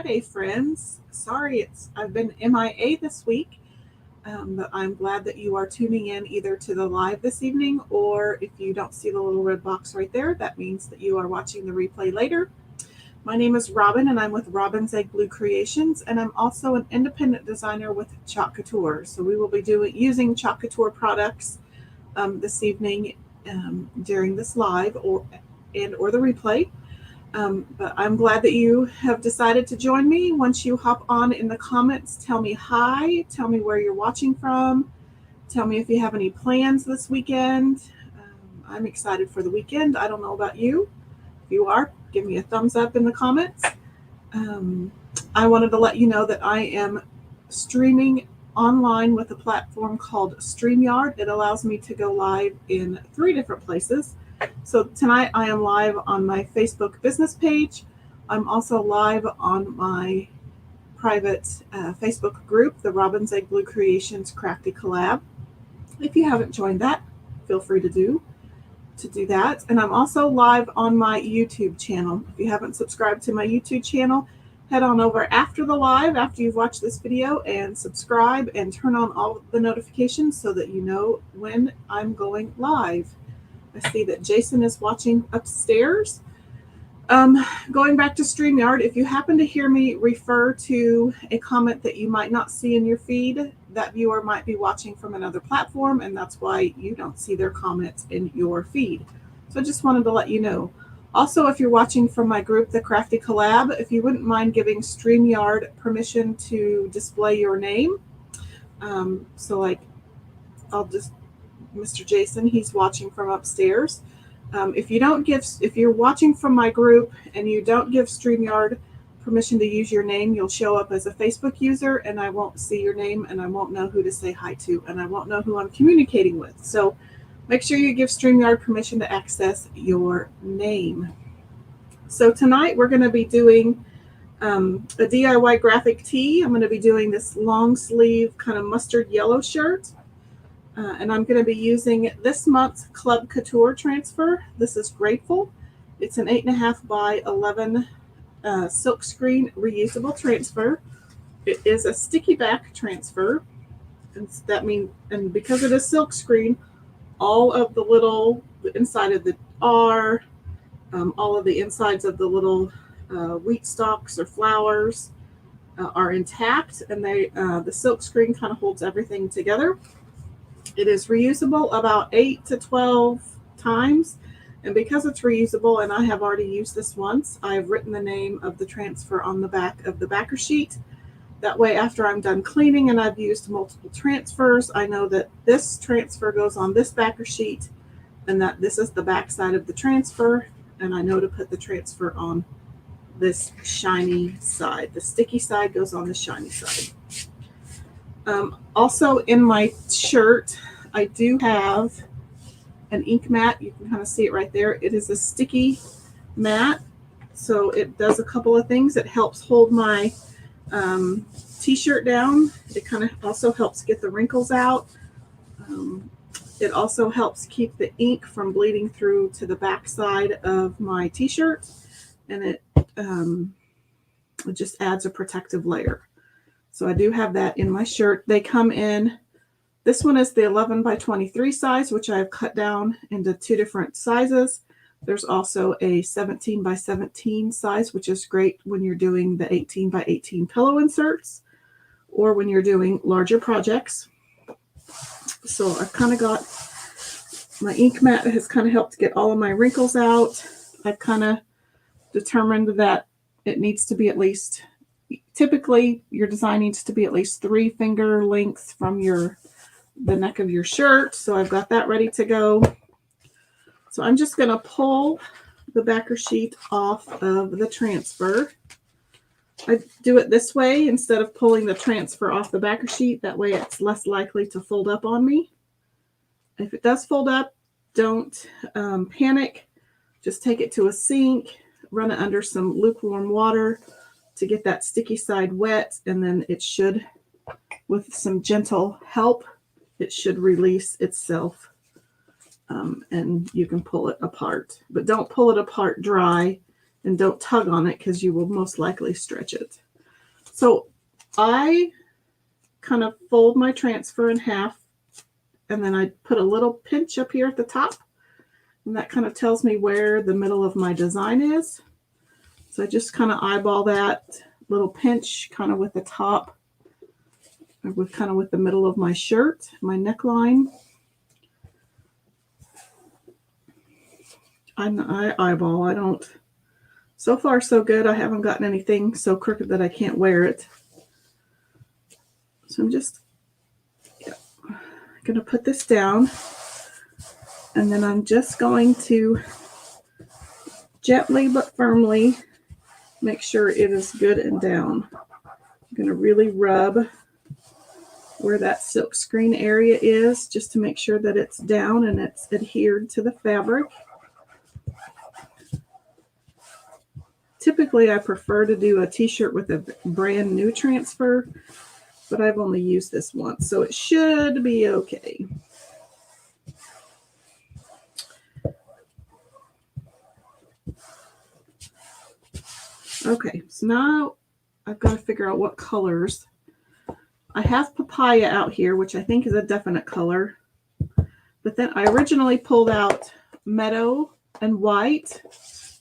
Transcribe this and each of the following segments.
Friday, friends. Sorry, I've been MIA this week, but I'm glad that you are tuning in either to the live this evening, or if you don't see the little red box right there, that means that you are watching the replay later. My name is Robin, and I'm with Robin's Egg Blue Creations, and I'm also an independent designer with Chalk Couture. So we will be using Chalk Couture products this evening during this live or the replay. But I'm glad that you have decided to join me. Once you hop on in the comments, tell me hi, tell me where you're watching from, tell me if you have any plans this weekend. I'm excited for the weekend. I don't know about you. If you are, give me a thumbs up in the comments. I wanted to let you know that I am streaming online with a platform called StreamYard. It allows me to go live in 3 different places. So tonight I am live on my Facebook business page. I'm also live on my private Facebook group, the Robin's Egg Blue Creations Crafty Collab. If you haven't joined that, feel free to do that. And I'm also live on my YouTube channel. If you haven't subscribed to my YouTube channel, head on over after the live, after you've watched this video, and subscribe and turn on all the notifications so that you know when I'm going live. I see that Jason is watching upstairs. Going back to StreamYard, if you happen to hear me refer to a comment that you might not see in your feed, that viewer might be watching from another platform, and that's why you don't see their comments in your feed. So I just wanted to let you know. Also, if you're watching from my group, The Crafty Collab, if you wouldn't mind giving StreamYard permission to display your name. So like, Mr. Jason, he's watching from upstairs. If you're watching from my group and you don't give StreamYard permission to use your name, you'll show up as a Facebook user, and I won't see your name, and I won't know who to say hi to, and I won't know who I'm communicating with. So make sure you give StreamYard permission to access your name. So tonight we're going to be doing a DIY graphic tee. I'm going to be doing this long sleeve kind of mustard yellow shirt. And I'm going to be using this month's Club Couture transfer. This is Grateful. It's an 8.5 by 11 silkscreen reusable transfer. It is a sticky back transfer. And because it is silkscreen, all of the inside of the R, all of the insides of the little wheat stalks or flowers are intact, and the silkscreen kind of holds everything together. It is reusable about 8 to 12 times, and because it's reusable and I have already used this once, I've written the name of the transfer on the back of the backer sheet. That way, after I'm done cleaning and I've used multiple transfers, I know that this transfer goes on this backer sheet and that this is the back side of the transfer, and I know to put the transfer on this shiny side. The sticky side goes on the shiny side. Also in my shirt, I do have an ink mat. You can kind of see it right there. It is a sticky mat, so it does a couple of things. It helps hold my t-shirt down. It kind of also helps get the wrinkles out. It also helps keep the ink from bleeding through to the back side of my t-shirt, and it just adds a protective layer. So I do have that in my shirt. They come in, this one is the 11 by 23 size, which I've cut down into 2 different sizes. There's also a 17 by 17 size, which is great when you're doing the 18 by 18 pillow inserts or when you're doing larger projects. So I've kind of got, my ink mat has kind of helped get all of my wrinkles out. I've kind of determined that it needs to be at least, typically your design needs to be at least 3 finger lengths from the neck of your shirt. So I've got that ready to go. So I'm just going to pull the backer sheet off of the transfer. I do it this way instead of pulling the transfer off the backer sheet. That way it's less likely to fold up on me. If it does fold up, don't panic. Just take it to a sink, run it under some lukewarm water to get that sticky side wet, and then it should, with some gentle help, it should release itself, and you can pull it apart. But don't pull it apart dry, and don't tug on it because you will most likely stretch it. So I kind of fold my transfer in half, and then I put a little pinch up here at the top, and that kind of tells me where the middle of my design is. So I just kind of eyeball that little pinch kind of with the top, or with the middle of my shirt, my neckline. I eyeball. I don't. So far, so good. I haven't gotten anything so crooked that I can't wear it. So I'm just going to put this down, and then I'm just going to gently but firmly make sure it is good and down. I'm going to really rub where that silk screen area is, just to make sure that it's down and it's adhered to the fabric. Typically, I prefer to do a t-shirt with a brand new transfer, but I've only used this once, so it should be okay. Okay, so now I've got to figure out what colors. I have papaya out here, which I think is a definite color, but then I originally pulled out meadow and white,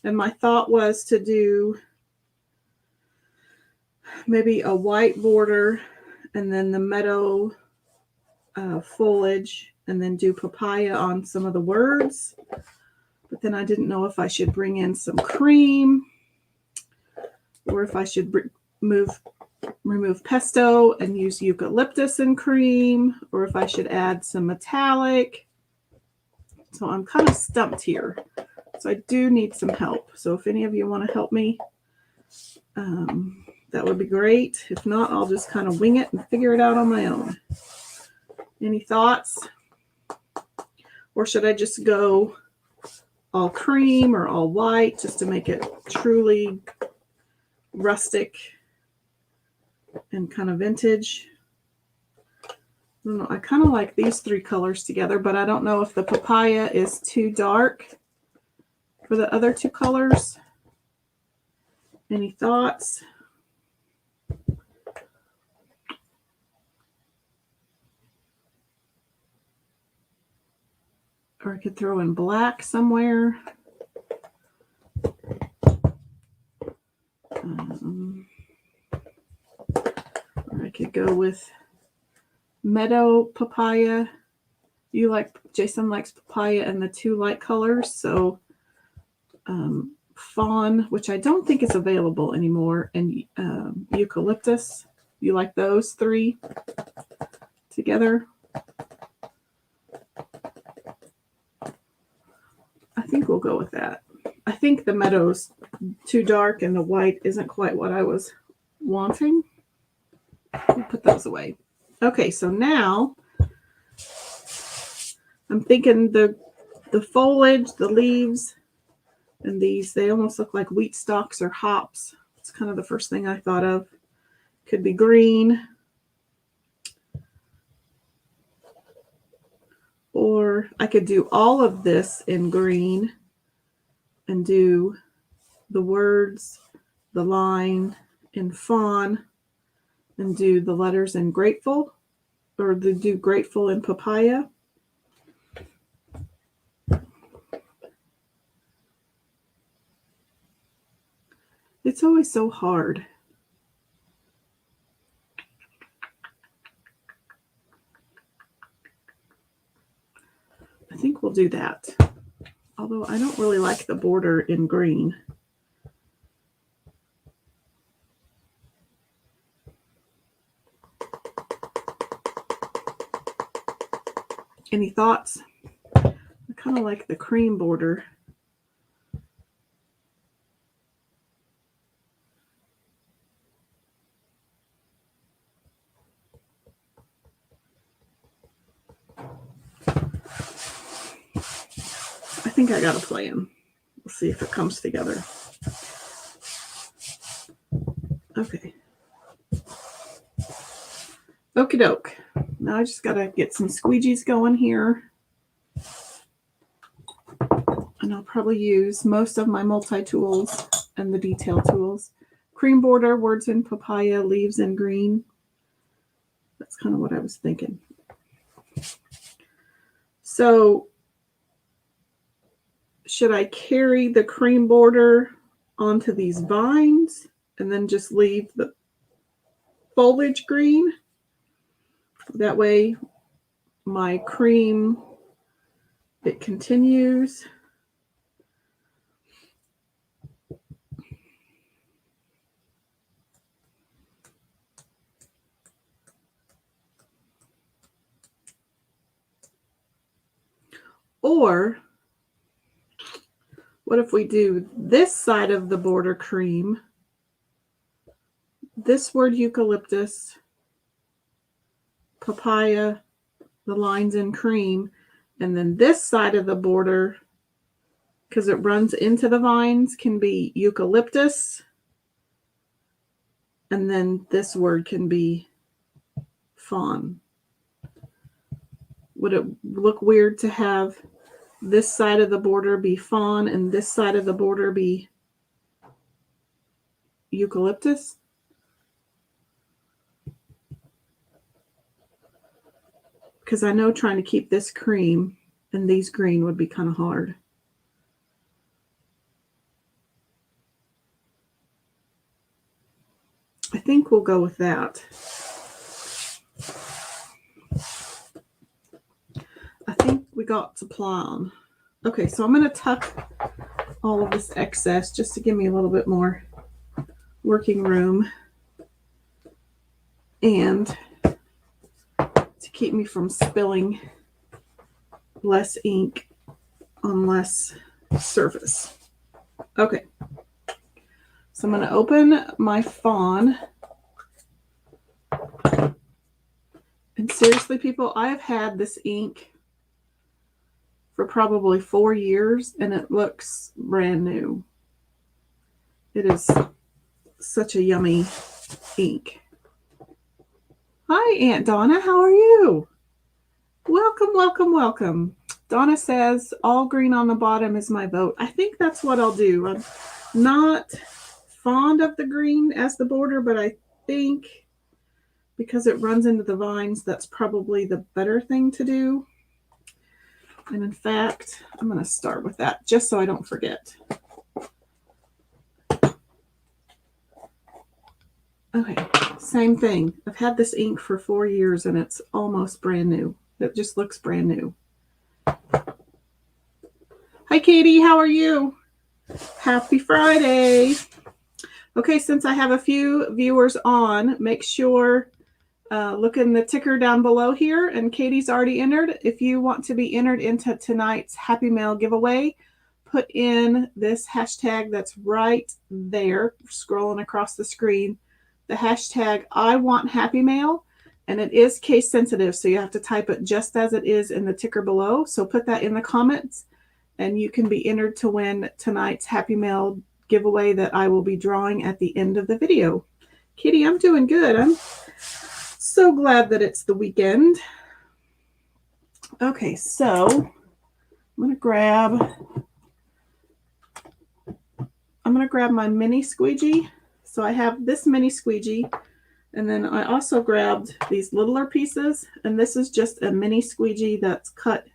and my thought was to do maybe a white border and then the meadow foliage, and then do papaya on some of the words. But then I didn't know if I should bring in some cream, or if I should remove pesto and use eucalyptus and cream, or if I should add some metallic. So I'm kind of stumped here. So I do need some help. So if any of you want to help me, that would be great. If not, I'll just kind of wing it and figure it out on my own. Any thoughts? Or should I just go all cream or all white just to make it truly rustic and kind of vintage? I don't know. I kind of like these three colors together, but I don't know if the papaya is too dark for the other two colors. Any thoughts? Or I could throw in black somewhere. Or I could go with meadow papaya. Jason likes papaya and the two light colors. So fawn, which I don't think is available anymore, and eucalyptus. You like those three together? I think we'll go with that. I think the meadow's too dark and the white isn't quite what I was wanting. We'll put those away. Okay, so now I'm thinking the foliage, the leaves, and these, they almost look like wheat stalks or hops. It's kind of the first thing I thought of. Could be green. Or I could do all of this in green and do the words, the line in fawn, and do the letters in grateful, or do grateful in papaya. It's always so hard. I think we'll do that. Although I don't really like the border in green. Any thoughts? I kind of like the cream border. I think I got a plan. We'll see if it comes together. Okay. Okie doke. Now I just got to get some squeegees going here. And I'll probably use most of my multi-tools and the detail tools. cream border, words in papaya, leaves in green. That's kind of what I was thinking. So should I carry the cream border onto these vines and then just leave the foliage green? That way my cream, it continues. Or what if we do this side of the border cream, this word eucalyptus, papaya, the lines in cream, and then this side of the border, because it runs into the vines, can be eucalyptus, and then this word can be fawn. Would it look weird to have this side of the border be fawn and this side of the border be eucalyptus? Because I know trying to keep this cream and these green would be kind of hard. I think we'll go with that. I think we got to plan. Okay, so I'm going to tuck all of this excess just to give me a little bit more working room and to keep me from spilling less ink on less surface. Okay, so I'm going to open my fawn. And seriously, people, I have had this ink for probably 4 years, and it looks brand new. It is such a yummy ink. Hi, Aunt Donna. How are you? Welcome, welcome, welcome. Donna says, all green on the bottom is my vote. I think that's what I'll do. I'm not fond of the green as the border, but I think because it runs into the vines, that's probably the better thing to do. And in fact, I'm going to start with that just so I don't forget. Okay, same thing. I've had this ink for 4 years and it's almost brand new. It just looks brand new. Hi, Katie. How are you? Happy Friday. Okay, since I have a few viewers on, make sure look in the ticker down below here, and Katie's already entered. If you want to be entered into tonight's Happy Mail giveaway, put in this hashtag that's right there, scrolling across the screen, the hashtag I want Happy Mail, and it is case sensitive, so you have to type it just as it is in the ticker below. So put that in the comments, and you can be entered to win tonight's Happy Mail giveaway that I will be drawing at the end of the video. Kitty, I'm doing good. I'm so glad that it's the weekend. Okay, so I'm going to grab my mini squeegee. So I have this mini squeegee, and then I also grabbed these littler pieces, and this is just a mini squeegee that's cut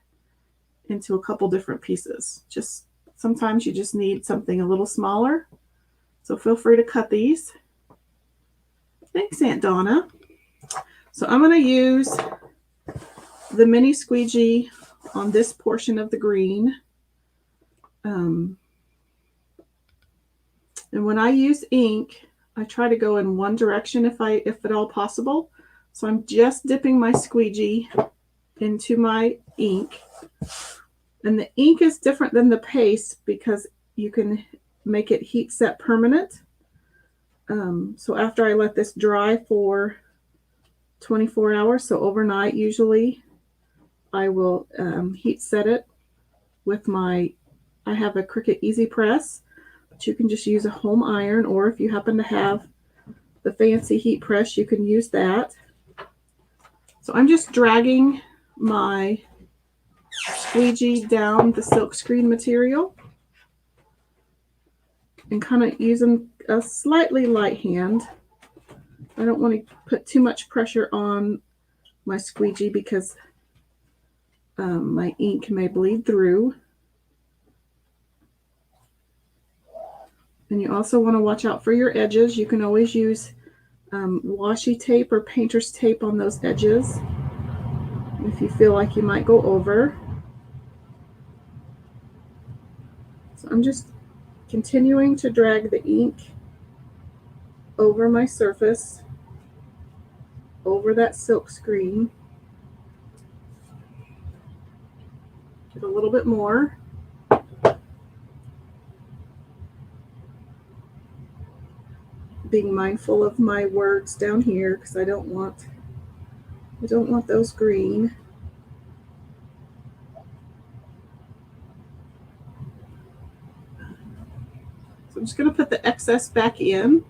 into a couple different pieces. Just sometimes you just need something a little smaller. So feel free to cut these. Thanks, Aunt Donna. So I'm going to use the mini squeegee on this portion of the green. And when I use ink, I try to go in one direction if at all possible. So I'm just dipping my squeegee into my ink. And the ink is different than the paste because you can make it heat set permanent. So after I let this dry for 24 hours, so overnight usually, I will heat set it with I have a Cricut Easy Press, but you can just use a home iron, or if you happen to have the fancy heat press, you can use that. So I'm just dragging my squeegee down the silk screen material, and kind of using a slightly light hand. I don't want to put too much pressure on my squeegee because my ink may bleed through. And you also want to watch out for your edges. You can always use washi tape or painter's tape on those edges if you feel like you might go over. So I'm just continuing to drag the ink over my surface, over that silk screen. Get a little bit more. Being mindful of my words down here because I don't want those green. So I'm just going to put the excess back in.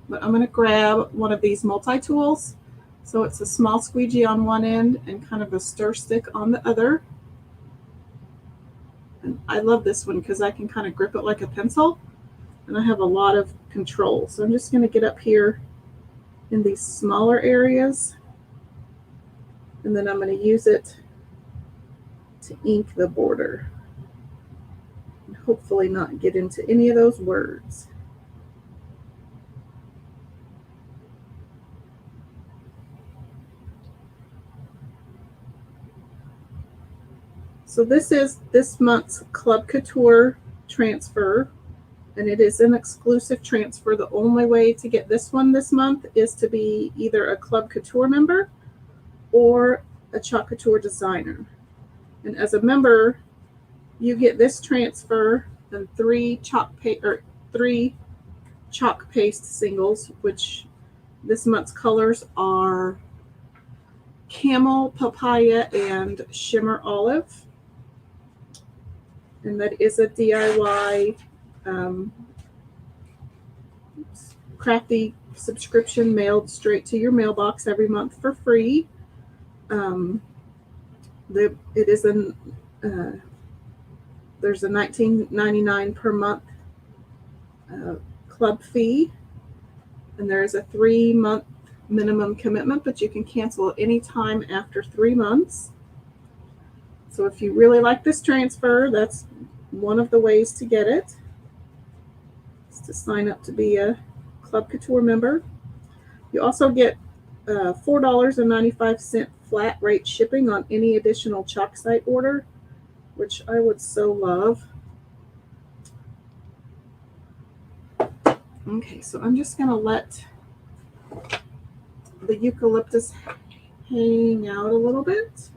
But I'm going to grab one of these multi-tools. So it's a small squeegee on one end and kind of a stir stick on the other. And I love this one because I can kind of grip it like a pencil. And I have a lot of control. So I'm just going to get up here in these smaller areas. And then I'm going to use it to ink the border. And hopefully not get into any of those words. So this is this month's Club Couture transfer, and it is an exclusive transfer. The only way to get this one this month is to be either a Club Couture member or a Chalk Couture designer. And as a member, you get this transfer and three chalk paste singles, which this month's colors are Camel, Papaya, and Shimmer Olive. And that is a DIY crafty subscription mailed straight to your mailbox every month for free. It is there's a $19.99 per month club fee, and there is a 3-month minimum commitment, but you can cancel at any time after 3 months. So if you really like this transfer, that's one of the ways to get it. It's to sign up to be a Club Couture member. You also get $4.95 flat rate shipping on any additional chalk site order, which I would so love. Okay, so I'm just going to let the eucalyptus hang out a little bit.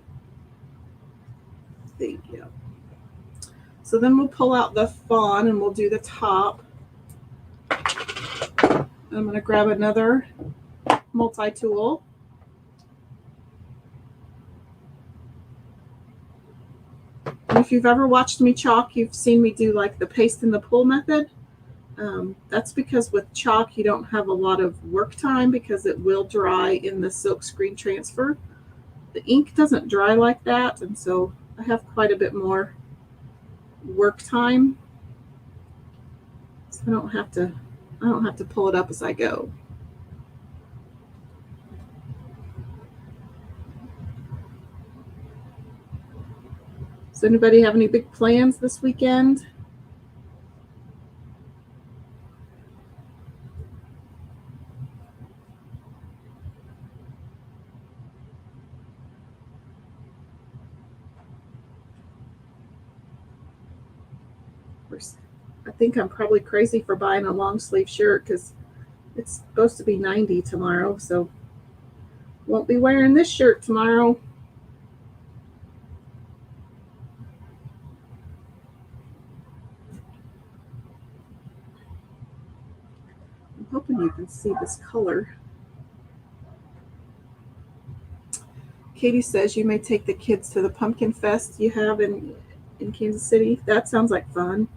Thank you. So then we'll pull out the fawn and we'll do the top. I'm going to grab another multi-tool. And if you've ever watched me chalk, you've seen me do like the paste and the pull method. That's because with chalk, you don't have a lot of work time because it will dry in the silk screen transfer. The ink doesn't dry like that, and so I have quite a bit more work time. So I don't have to pull it up as I go. Does anybody have any big plans this weekend? I think I'm probably crazy for buying a long sleeve shirt because it's supposed to be 90 tomorrow, so won't be wearing this shirt tomorrow. I'm hoping you can see this color. Katie says you may take the kids to the pumpkin fest you have in Kansas City. That sounds like fun.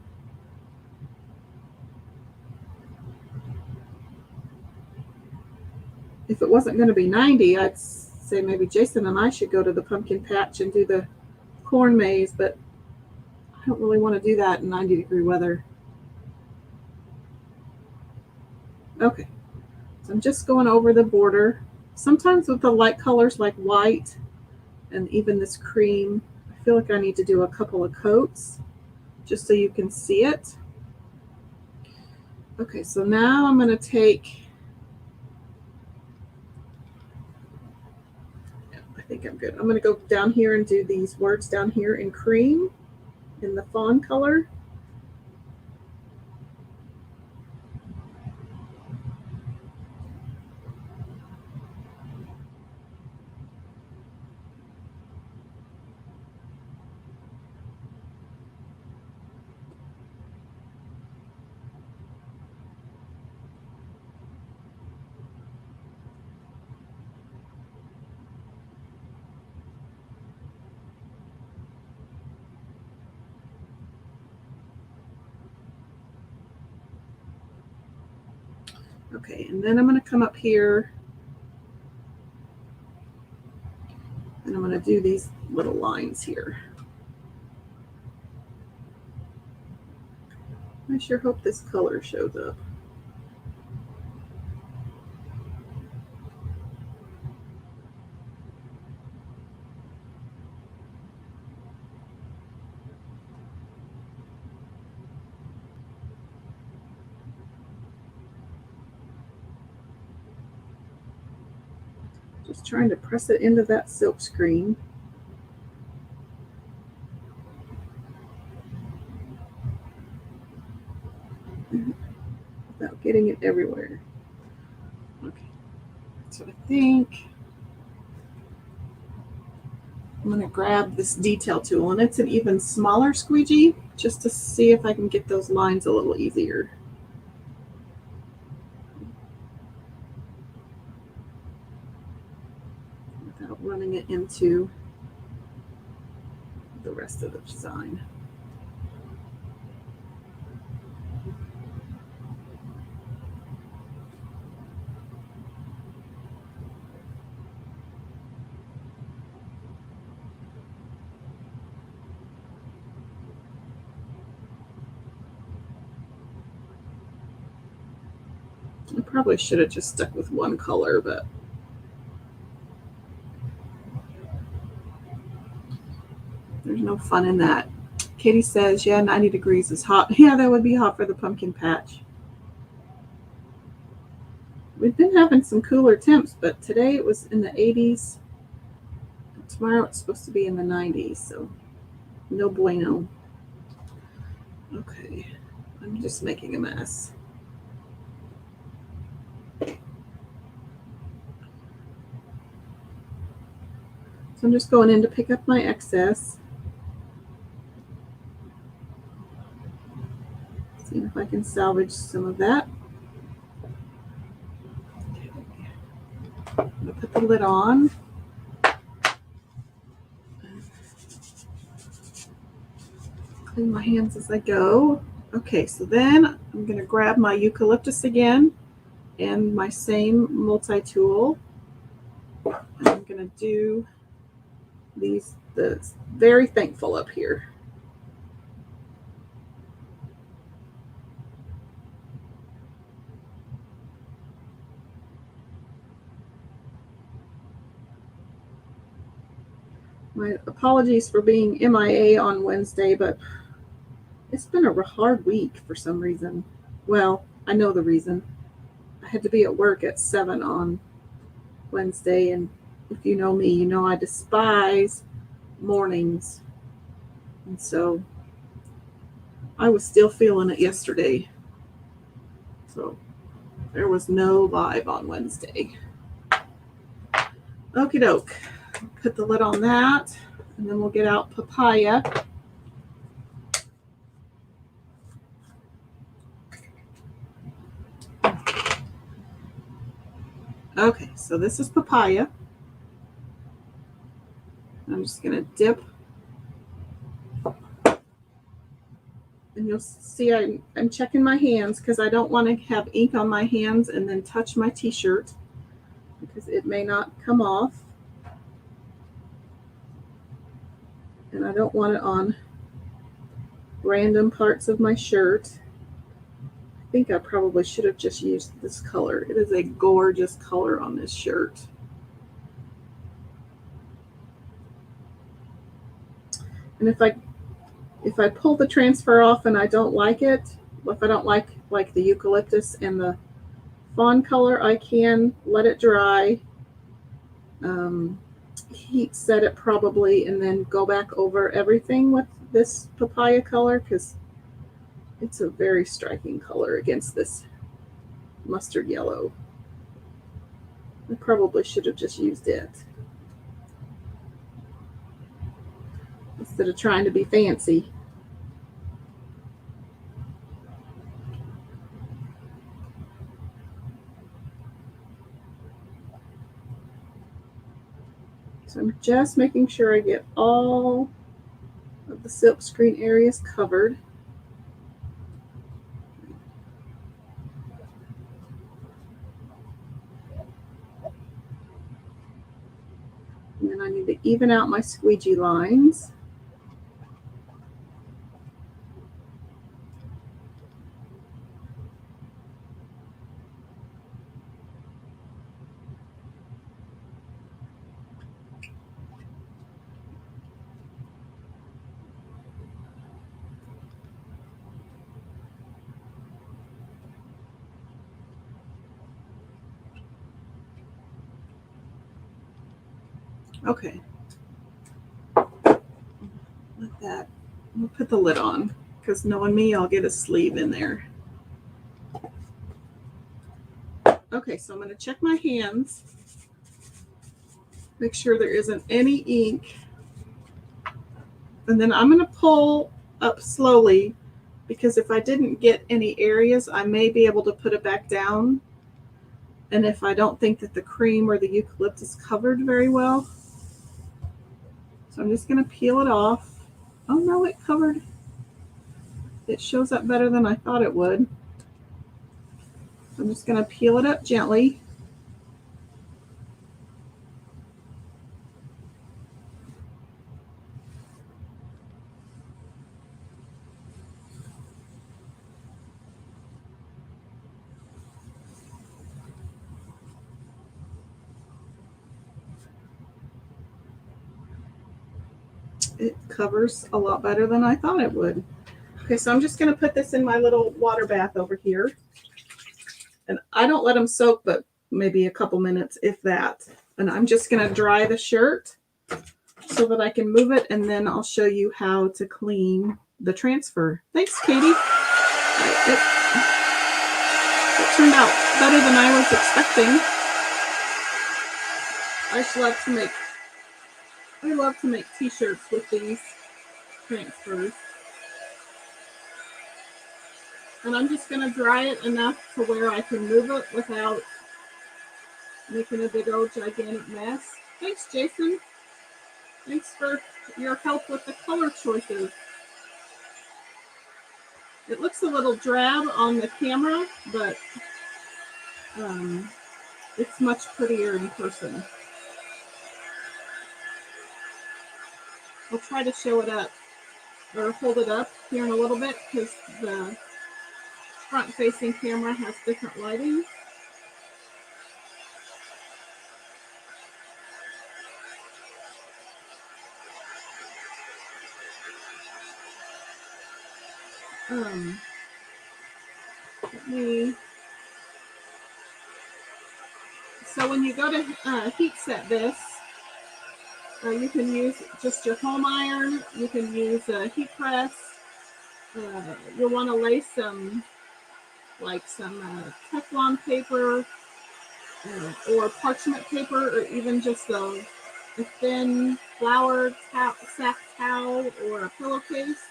If it wasn't going to be 90, I'd say maybe Jason and I should go to the pumpkin patch and do the corn maze, but don't really want to do that in 90-degree weather. Okay, so I'm just going over the border. Sometimes with the light colors like white and even this cream, I feel like I need to do a couple of coats just so you can see it. Okay, so now I'm going to take, I think I'm good. I'm going to go down here and do these words down here in cream in the fawn color. Okay, and then I'm going to come up here and I'm going to do these little lines here. I sure hope this color shows up. Just trying to press it into that silk screen. Without getting it everywhere. Okay, so I think I'm going to grab this detail tool, and it's an even smaller squeegee, just to see if I can get those lines a little easier. Without running it into the rest of the design. I probably should have just stuck with one color, but there's no fun in that. Katie says, yeah, 90 degrees is hot. Yeah, that would be hot for the pumpkin patch. We've been having some cooler temps, but today it was in the 80s. Tomorrow it's supposed to be in the 90s, so no bueno. Okay, I'm just making a mess. So I'm just going in to pick up my excess. See if I can salvage some of that. Okay. I'm going to put the lid on. Clean my hands as I go. Okay, so then I'm going to grab my eucalyptus again and my same multi-tool. And I'm going to do the very thankful up here. My apologies for being MIA on Wednesday, but it's been a hard week for some reason. Well, I know the reason. I had to be at work at 7 on Wednesday, and if you know me, you know I despise mornings. And so I was still feeling it yesterday. So there was no live on Wednesday. Okie doke. Put the lid on that, and then we'll get out papaya. Okay, so this is papaya. I'm just going to dip. And you'll see I'm checking my hands because I don't want to have ink on my hands and then touch my t-shirt because it may not come off. And I don't want it on random parts of my shirt. I think I probably should have just used this color. It is a gorgeous color on this shirt. And if I pull the transfer off and I don't like it, if I don't like the eucalyptus and the fawn color, I can let it dry, heat set it probably, and then go back over everything with this papaya color, because it's a very striking color against this mustard yellow. I probably should have just used it instead of trying to be fancy. So I'm just making sure I get all of the silk screen areas covered. And then I need to even out my squeegee lines. Okay. Like that. We'll put the lid on, because knowing me, I'll get a sleeve in there. Okay, so I'm going to check my hands. Make sure there isn't any ink. And then I'm going to pull up slowly, because if I didn't get any areas, I may be able to put it back down. And if I don't think that the cream or the eucalyptus covered very well. So I'm just going to peel it off. Oh no, it covered. It shows up better than I thought it would. I'm just going to peel it up gently. It covers a lot better than I thought it would. Okay, so I'm just going to put this in my little water bath over here. And I don't let them soak, but maybe a couple minutes, if that. And I'm just going to dry the shirt so that I can move it, and then I'll show you how to clean the transfer. Thanks, Katie. It turned out better than I was expecting. I love to make t-shirts with these transfers. And I'm just going to dry it enough to where I can move it without making a big old gigantic mess. Thanks, Jason. Thanks for your help with the color choices. It looks a little drab on the camera, but it's much prettier in person. I'll try to show it up, or hold it up here in a little bit, because the front-facing camera has different lighting. So when you go to heat set this, you can use just your home iron. You can use a heat press. You'll want to lay some Teflon paper or parchment paper, or even just a thin flour sack towel or a pillowcase.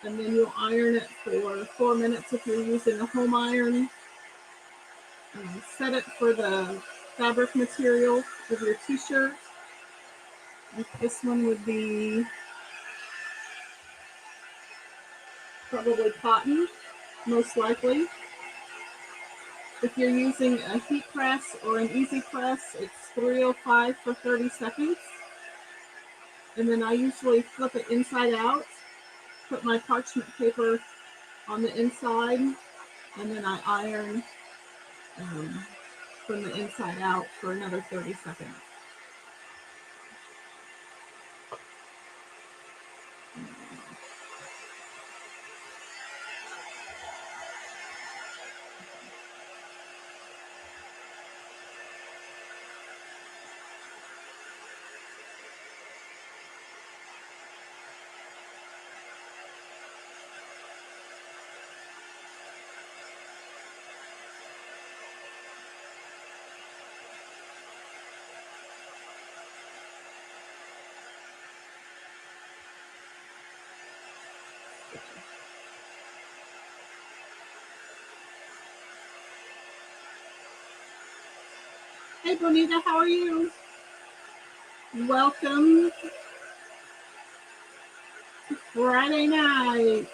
And then you'll iron it for 4 minutes if you're using a home iron. Set it for the fabric material of your t-shirt. This one would be probably cotton, most likely. If you're using a heat press or an easy press, it's 305 for 30 seconds. And then I usually flip it inside out put my parchment paper on the inside, and then I iron from the inside out for another 30 seconds. Hey Bonita, how are you? Welcome. Friday night.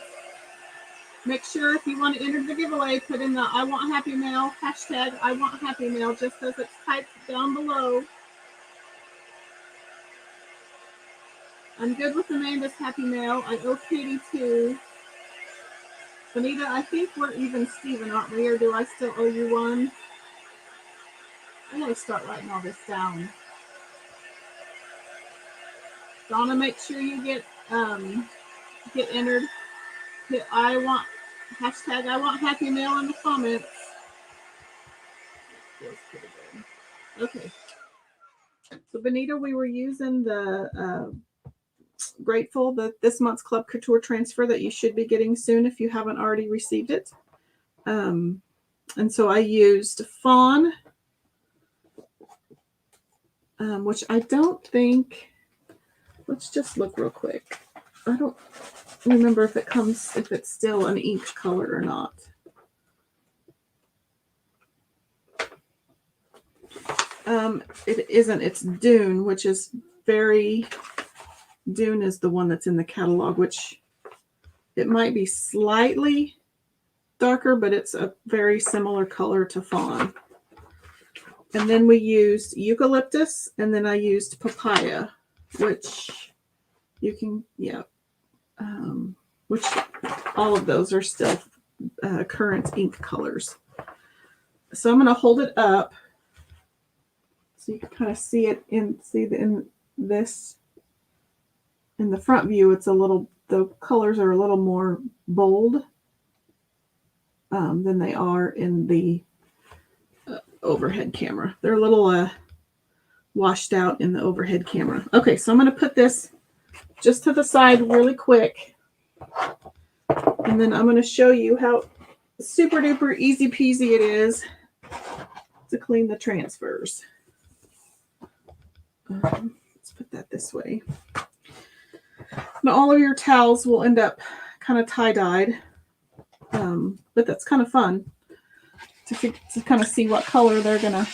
Make sure if you want to enter the giveaway, put in the I want happy mail, hashtag I want happy mail, just as it's typed down below. I'm good with Amanda's happy mail. I owe Katie too. Bonita, I think we're even Steven, aren't we? Or do I still owe you one? I gotta start writing all this down. Donna, make sure you get entered. Hit hashtag I want happy mail in the comments. Feels pretty good. Okay. So Bonita, we were using the Grateful, this month's Club Couture transfer that you should be getting soon if you haven't already received it. And so I used Fawn, which I don't think, let's just look real quick. I don't remember if it's still an ink color or not. It isn't. It's Dune, which is Dune is the one that's in the catalog, which it might be slightly darker, but it's a very similar color to Fawn. And then we used Eucalyptus, and then I used Papaya, which you can, which all of those are still current ink colors. So I'm going to hold it up so you can kind of see it in the front view. It's the colors are a little more bold than they are in the overhead camera. They're a little washed out in the overhead camera. Okay, so I'm going to put this just to the side really quick, and then I'm going to show you how super duper easy peasy it is to clean the transfers. Let's put that this way. Now all of your towels will end up kind of tie-dyed, but that's kind of fun to kind of see what color they're going to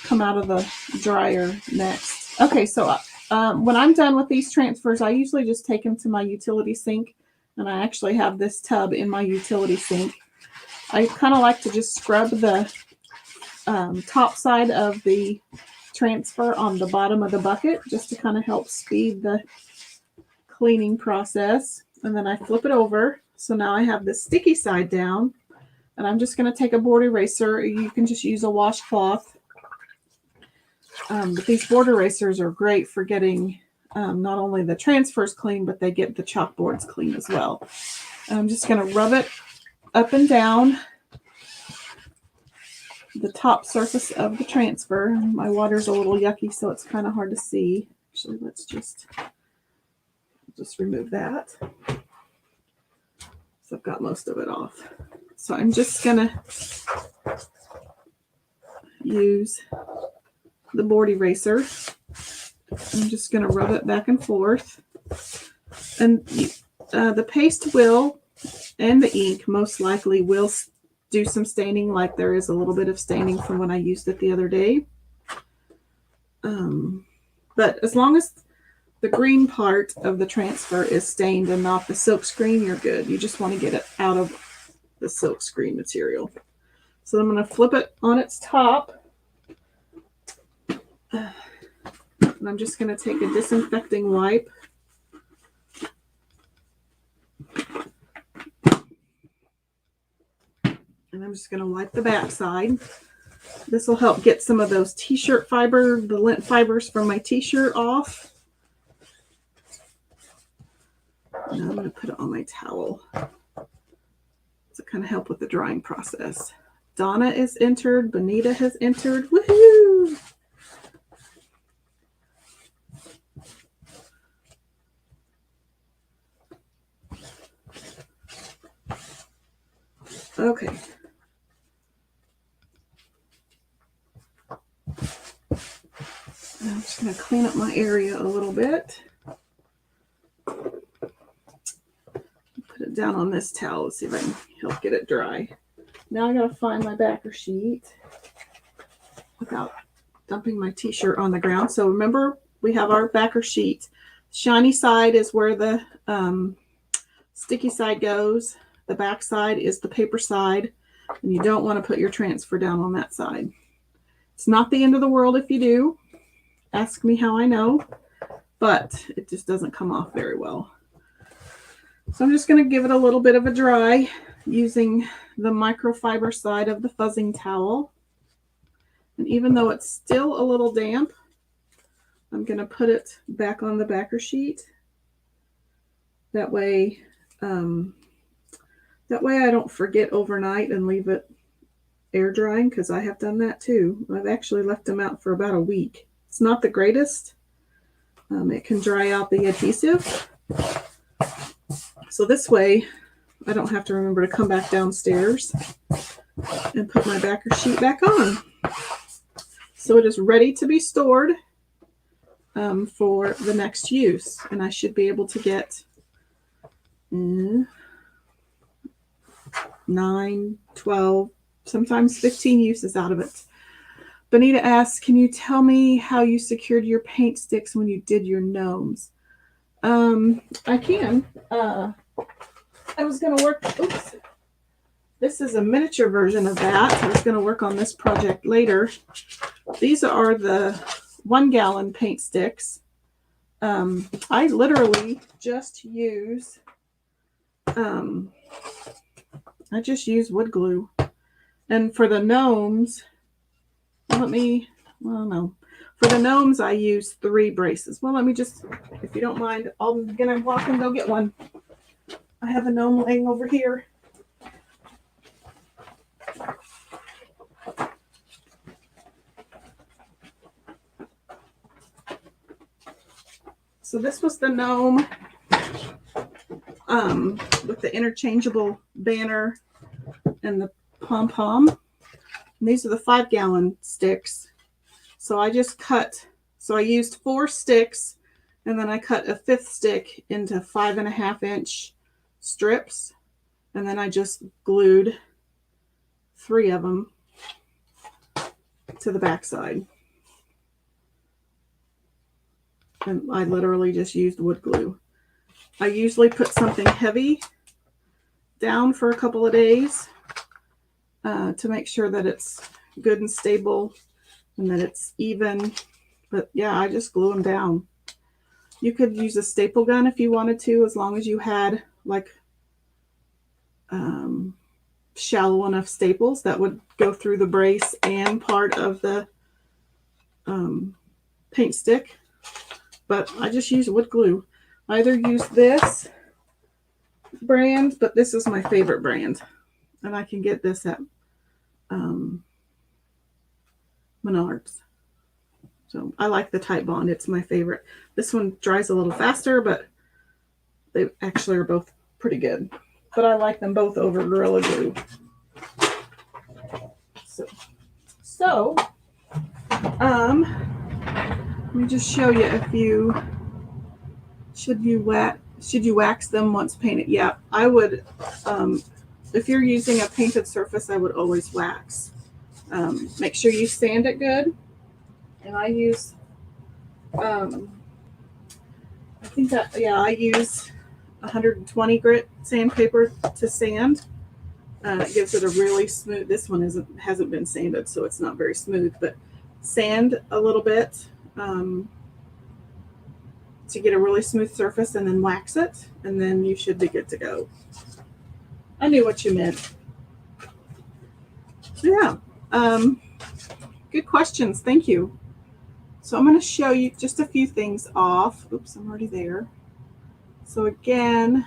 come out of the dryer next. Okay, so when I'm done with these transfers, I usually just take them to my utility sink, and I actually have this tub in my utility sink. I kind of like to just scrub the top side of the transfer on the bottom of the bucket just to kind of help speed the cleaning process. And then I flip it over. So now I have the sticky side down, and I'm just going to take a board eraser. You can just use a washcloth. But these board erasers are great for getting not only the transfers clean, but they get the chalkboards clean as well. And I'm just going to rub it up and down the top surface of the transfer. My water's a little yucky, so it's kind of hard to see. Actually, let's just remove that. So I've got most of it off. So I'm just going to use the board eraser. I'm just going to rub it back and forth. And the paste will, and the ink most likely will do some staining, like there is a little bit of staining from when I used it the other day. But as long as the green part of the transfer is stained and not the silk screen, you're good. You just want to get it out of the silk screen material. So I'm going to flip it on its top. And I'm just going to take a disinfecting wipe just going to wipe the back side. This will help get some of those t-shirt fiber, the lint fibers from my t-shirt off. Now I'm going to put it on my towel to kind of help with the drying process. Donna is entered. Bonita has entered. Woohoo! Okay. I'm just going to clean up my area a little bit. Put it down on this towel. Let's see if I can help get it dry. Now I got to find my backer sheet without dumping my t-shirt on the ground. So remember, we have our backer sheet. Shiny side is where the sticky side goes. The back side is the paper side, and you don't want to put your transfer down on that side. It's not the end of the world if you do. Ask me how I know, but it just doesn't come off very well. So I'm just going to give it a little bit of a dry using the microfiber side of the fuzzing towel. And even though it's still a little damp, I'm going to put it back on the backer sheet. That way I don't forget overnight and leave it air drying, because I have done that too. I've actually left them out for about a week. It's not the greatest. It can dry out the adhesive. So this way I don't have to remember to come back downstairs and put my backer sheet back on. So it is ready to be stored for the next use. And I should be able to get 9, 12, sometimes 15 uses out of it. Bonita asks, can you tell me how you secured your paint sticks when you did your gnomes? I can. I was going to work, oops. This is a miniature version of that. I was going to work on this project later. These are the 1 gallon paint sticks. I literally just use, I just use wood glue. And for the gnomes, for the gnomes, I use 3 braces. Well, let me just, if you don't mind, I'm going to walk and go get one. I have a gnome laying over here. So this was the gnome with the interchangeable banner and the pom-pom. And these are the 5 gallon sticks. So I just cut, so I used 4 sticks, and then I cut a 5th stick into 5.5 inch strips. And then I just glued 3 of them to the back side. And I literally just used wood glue. I usually put something heavy down for a couple of days to make sure that it's good and stable and that it's even. But yeah, I just glue them down. You could use a staple gun if you wanted to, as long as you had like shallow enough staples that would go through the brace and part of the paint stick. But I just use wood glue. I either use this brand, but this is my favorite brand. And I can get this at Menards. So I like the Type Bond. It's my favorite. This one dries a little faster, but they actually are both pretty good. But I like them both over Gorilla Glue. So let me just show you if you should you wax them once painted. Yeah, I would. If you're using a painted surface, I would always wax. Make sure you sand it good. And I use, I use 120 grit sandpaper to sand. It gives it a really smooth. This one hasn't been sanded, so it's not very smooth. But sand a little bit to get a really smooth surface, and then wax it, and then you should be good to go. I knew what you meant. Yeah. Good questions. Thank you. So I'm going to show you just a few things off. Oops, I'm already there. So again,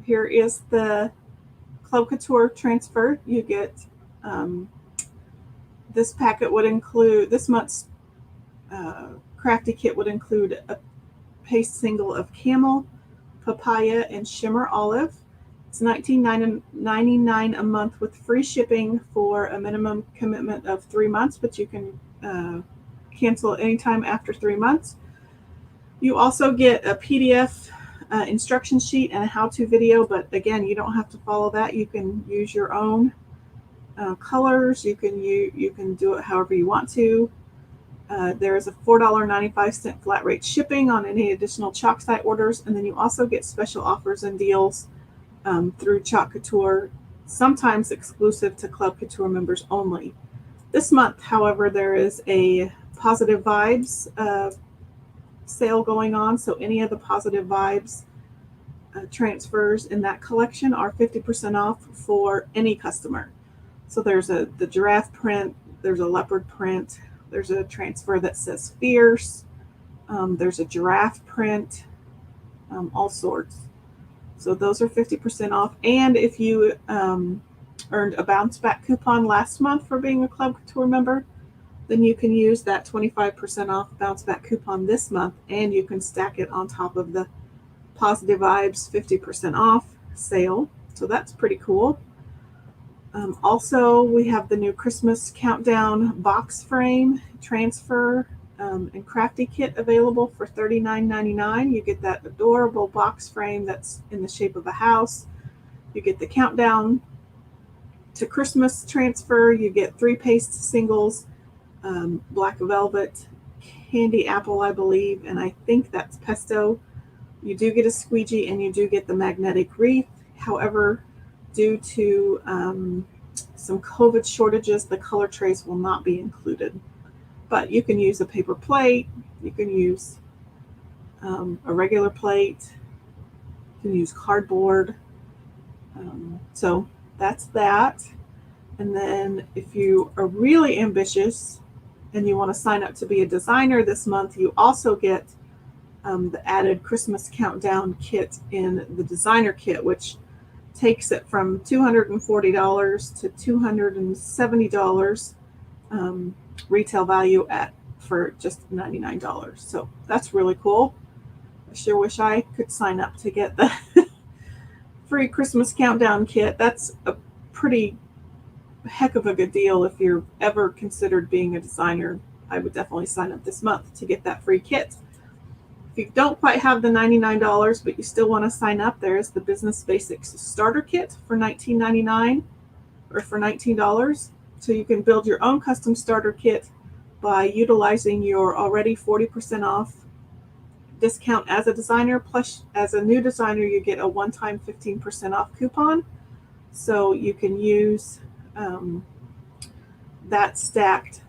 here is the Club Couture transfer. You get this packet would include, this month's crafty kit would include a paste single of camel, papaya, and shimmer olive. It's $19.99 a month with free shipping for a minimum commitment of 3 months, but you can cancel anytime after 3 months. You also get a PDF instruction sheet and a how-to video, but again, you don't have to follow that. You can use your own colors. You can do it however you want to. There is a $4.95 flat rate shipping on any additional chalk site orders, and then you also get special offers and deals through Chalk Couture, sometimes exclusive to Club Couture members only. This month, however, there is a Positive Vibes sale going on, so any of the Positive Vibes transfers in that collection are 50% off for any customer. So there's the giraffe print, there's a leopard print, there's a transfer that says fierce, there's a giraffe print, all sorts. So those are 50% off. And if you earned a bounce back coupon last month for being a Club Couture member, then you can use that 25% off bounce back coupon this month, and you can stack it on top of the Positive Vibes 50% off sale. So that's pretty cool. Also, we have the new Christmas Countdown box frame transfer and crafty kit available for $39.99. You get that adorable box frame that's in the shape of a house. You get the Countdown to Christmas transfer. You get 3 paste singles, black velvet, candy apple, I believe, and I think that's pesto. You do get a squeegee and you do get the magnetic wreath. However, due to some COVID shortages, the color trays will not be included. But you can use a paper plate, you can use a regular plate, you can use cardboard. So that's that. And then if you are really ambitious and you want to sign up to be a designer this month, you also get the added Christmas Countdown kit in the designer kit, which takes it from $240 to $270 retail value for just $99. So that's really cool. I sure wish I could sign up to get the free Christmas Countdown kit. That's a pretty heck of a good deal. If you're ever considered being a designer, I would definitely sign up this month to get that free kit. If you don't quite have the $99, but you still want to sign up, there's the Business Basics Starter Kit for $19.99 or for $19. So you can build your own custom starter kit by utilizing your already 40% off discount as a designer. Plus, as a new designer, you get a one-time 15% off coupon. So you can use that stacked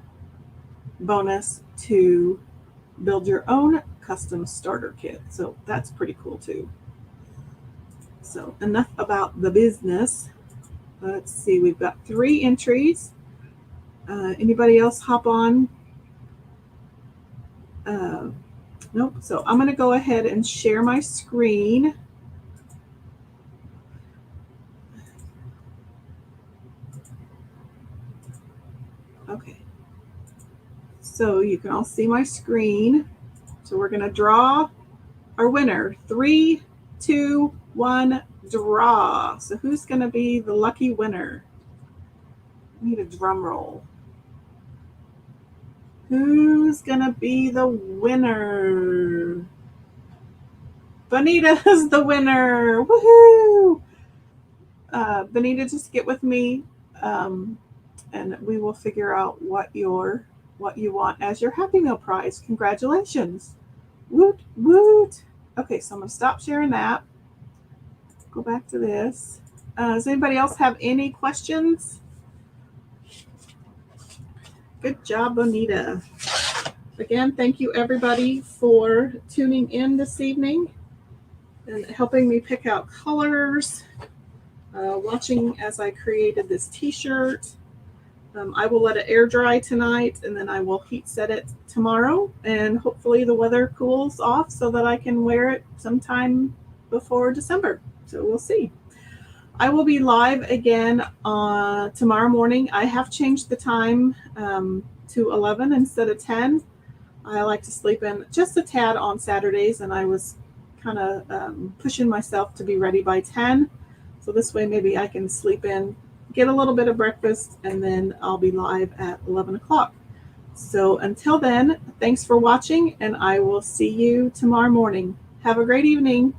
bonus to build your own custom starter kit. So that's pretty cool too. So enough about the business. Let's see, we've got 3 entries. Anybody else hop on? Nope. So I'm going to go ahead and share my screen. Okay. So you can all see my screen. So we're going to draw our winner. 3, 2, 1, draw. So who's going to be the lucky winner? I need a drum roll. Who's going to be the winner? Bonita's the winner. Woohoo! Bonita, just get with me and we will figure out what you want as your Happy Meal prize. Congratulations. Woot, woot. Okay, so I'm going to stop sharing that. Go back to this. Does anybody else have any questions? Good job, Bonita. Again, thank you everybody for tuning in this evening and helping me pick out colors. watching as I created this t-shirt. I will let it air dry tonight, and then I will heat set it tomorrow, and hopefully the weather cools off so that I can wear it sometime before December. So we'll see. I will be live again tomorrow morning. I have changed the time to 11 instead of 10. I like to sleep in just a tad on Saturdays, and I was kind of pushing myself to be ready by 10. So this way maybe I can sleep in, get a little bit of breakfast, and then I'll be live at 11 o'clock. So until then, thanks for watching, and I will see you tomorrow morning. Have a great evening.